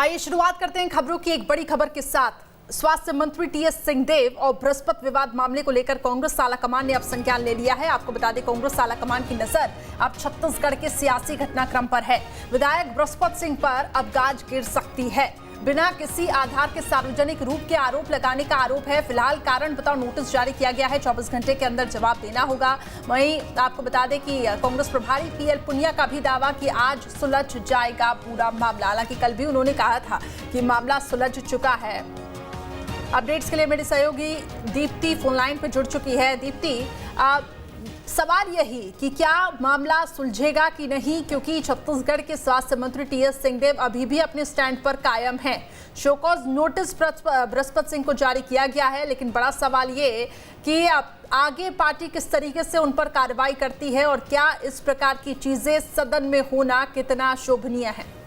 आइए शुरुआत करते हैं खबरों की एक बड़ी खबर के साथ। स्वास्थ्य मंत्री टीएस सिंहदेव और बृहस्पति विवाद मामले को लेकर कांग्रेस आलाकमान ने अब संज्ञान ले लिया है। आपको बता दें, कांग्रेस आलाकमान की नजर अब छत्तीसगढ़ के सियासी घटनाक्रम पर है। विधायक बृहस्पति सिंह पर अब गाज गिर सकती है। बिना किसी आधार के सार्वजनिक रूप के आरोप लगाने का आरोप है। फिलहाल कारण बताओ नोटिस जारी किया गया है, 24 घंटे के अंदर जवाब देना होगा। वहीं आपको बता दें कि कांग्रेस प्रभारी पीएल पुनिया का भी दावा कि आज सुलझ जाएगा पूरा मामला। हालांकि कल भी उन्होंने कहा था कि मामला सुलझ चुका है। अपडेट्स के लिए मेरी सहयोगी दीप्ति फोनलाइन पर जुड़ चुकी है। दीप्ति, सवाल यही कि क्या मामला सुलझेगा कि नहीं, क्योंकि छत्तीसगढ़ के स्वास्थ्य मंत्री टीएस सिंहदेव अभी भी अपने स्टैंड पर कायम हैं। शोकॉज नोटिस बृहस्पति सिंह को जारी किया गया है, लेकिन बड़ा सवाल ये कि आगे पार्टी किस तरीके से उन पर कार्रवाई करती है और क्या इस प्रकार की चीजें सदन में होना कितना शोभनीय है।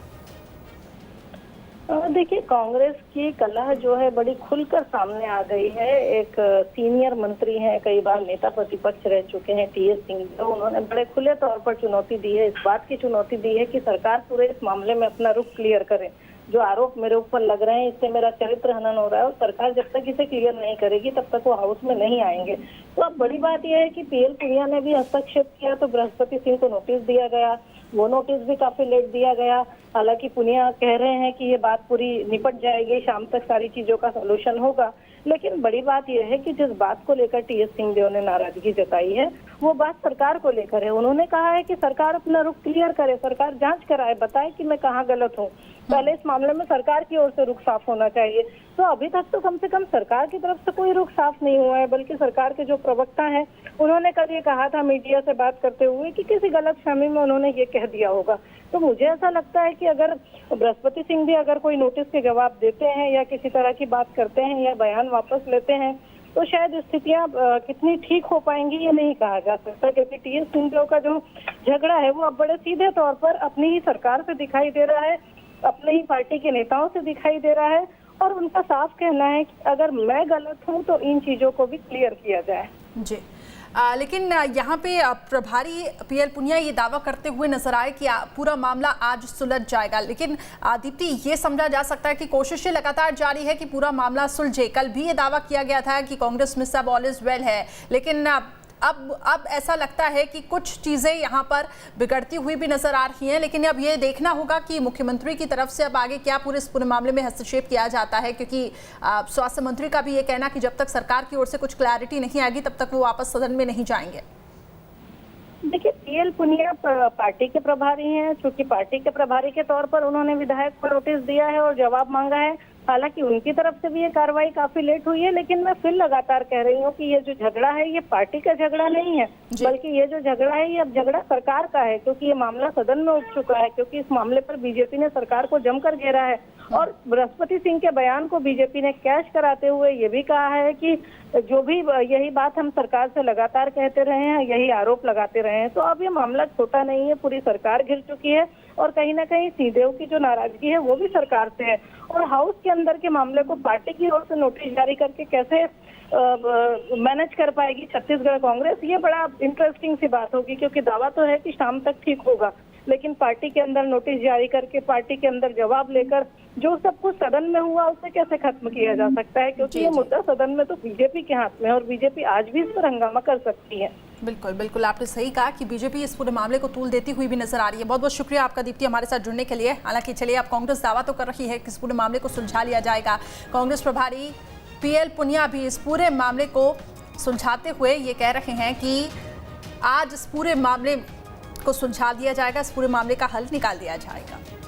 देखिए, कांग्रेस की कलह जो है बड़ी खुलकर सामने आ गई है। एक सीनियर मंत्री हैं, कई बार नेता प्रतिपक्ष रह चुके हैं टीएस सिंहदेव, उन्होंने बड़े खुले तौर पर चुनौती दी है, इस बात की चुनौती दी है कि सरकार पूरे इस मामले में अपना रुख क्लियर करे। जो आरोप मेरे ऊपर लग रहे हैं इससे मेरा चरित्र हनन हो रहा है और सरकार जब तक इसे क्लियर नहीं करेगी तब तक वो हाउस में नहीं आएंगे। तो अब बड़ी बात यह है कि पीएल पुनिया ने भी हस्तक्षेप किया तो बृहस्पति सिंह को नोटिस दिया गया। वो नोटिस भी काफी लेट दिया गया। हालांकि पुनिया कह रहे हैं कि ये बात पूरी निपट जाएगी, शाम तक सारी चीजों का सोल्यूशन होगा। लेकिन बड़ी बात यह है कि जिस बात को लेकर टीएस सिंहदेव ने नाराजगी जताई है वो बात सरकार को लेकर है। उन्होंने कहा है कि सरकार अपना रुख क्लियर करे, सरकार जांच कराए, बताए कि मैं कहाँ गलत हूँ। पहले इस मामले में सरकार की ओर से रुख साफ होना चाहिए। तो अभी तक तो कम से कम सरकार की तरफ से कोई रुख साफ नहीं हुआ है, बल्कि सरकार के जो प्रवक्ता हैं उन्होंने कल ये कहा था मीडिया से बात करते हुए कि किसी गलतफहमी में उन्होंने ये कह दिया होगा। तो मुझे ऐसा लगता है कि अगर बृहस्पति सिंह भी अगर कोई नोटिस के जवाब देते हैं या किसी तरह की बात करते हैं या बयान वापस लेते हैं तो शायद स्थितियां कितनी ठीक हो पाएंगी ये नहीं कहा जा सकता, क्योंकि टीएस सिंहदेव का जो झगड़ा है वो अब बड़े सीधे तौर पर अपनी ही सरकार से दिखाई दे रहा है, अपने ही पार्टी के नेताओं से दिखाई दे रहा है और उनका साफ कहना है कि अगर मैं गलत हूं तो इन चीजों को भी क्लियर किया जाए। जी, लेकिन यहाँ पे प्रभारी पीएल पुनिया ये दावा करते हुए नजर आए कि पूरा मामला आज सुलझ जाएगा। लेकिन दीप्ति, ये समझा जा सकता है कि कोशिशें लगातार जारी है कि पूरा मामला सुलझे। कल भी ये दावा किया गया था कि कांग्रेस में सब ऑल इज वेल है, लेकिन अब ऐसा लगता है कि कुछ चीज़ें यहाँ पर बिगड़ती हुई भी नजर आ रही हैं। लेकिन अब ये देखना होगा कि मुख्यमंत्री की तरफ से अब आगे क्या पूरे मामले में हस्तक्षेप किया जाता है, क्योंकि स्वास्थ्य मंत्री का भी ये कहना कि जब तक सरकार की ओर से कुछ क्लैरिटी नहीं आएगी तब तक वो वापस सदन में नहीं जाएंगे। देखिए, पीएल पुनिया पार्टी के प्रभारी हैं, क्योंकि पार्टी के प्रभारी के तौर पर उन्होंने विधायक को नोटिस दिया है और जवाब मांगा है। हालांकि उनकी तरफ से भी ये कार्रवाई काफी लेट हुई है, लेकिन मैं फिर लगातार कह रही हूँ कि ये जो झगड़ा है ये पार्टी का झगड़ा नहीं है, बल्कि ये जो झगड़ा है ये अब झगड़ा सरकार का है, क्योंकि ये मामला सदन में उठ चुका है। क्योंकि इस मामले पर बीजेपी ने सरकार को जमकर घेरा है और बृहस्पति सिंह के बयान को बीजेपी ने कैश कराते हुए ये भी कहा है कि जो भी यही बात हम सरकार से लगातार कहते रहे हैं, यही आरोप लगाते रहे हैं। तो अब ये मामला छोटा नहीं है, पूरी सरकार घिर चुकी है और कहीं ना कहीं सिंहदेव की जो नाराजगी है वो भी सरकार से है। और हाउस के अंदर के मामले को पार्टी की ओर से नोटिस जारी करके कैसे मैनेज कर पाएगी छत्तीसगढ़ कांग्रेस, ये बड़ा इंटरेस्टिंग सी बात होगी। क्योंकि दावा तो है कि शाम तक ठीक होगा, लेकिन पार्टी के अंदर नोटिस जारी करके पार्टी के अंदर जवाब लेकर जो सब कुछ सदन में हुआ उसे कैसे खत्म किया जा सकता है, क्योंकि ये मुद्दा सदन में तो बीजेपी के हाथ में है और बीजेपी आज भी इस पर हंगामा कर सकती है। बिल्कुल बिल्कुल, आपने सही कहा कि बीजेपी इस पूरे मामले को तूल देती हुई भी नजर आ रही है। बहुत बहुत शुक्रिया आपका दीप्ति हमारे साथ जुड़ने के लिए। हालांकि चलिए, अब कांग्रेस दावा तो कर रही है कि इस पूरे मामले को सुलझा लिया जाएगा। कांग्रेस प्रभारी पीएल पुनिया भी इस पूरे मामले को सुलझाते हुए ये कह रहे हैं कि आज इस पूरे मामले को सुलझा दिया जाएगा, इस पूरे मामले का हल निकाल दिया जाएगा।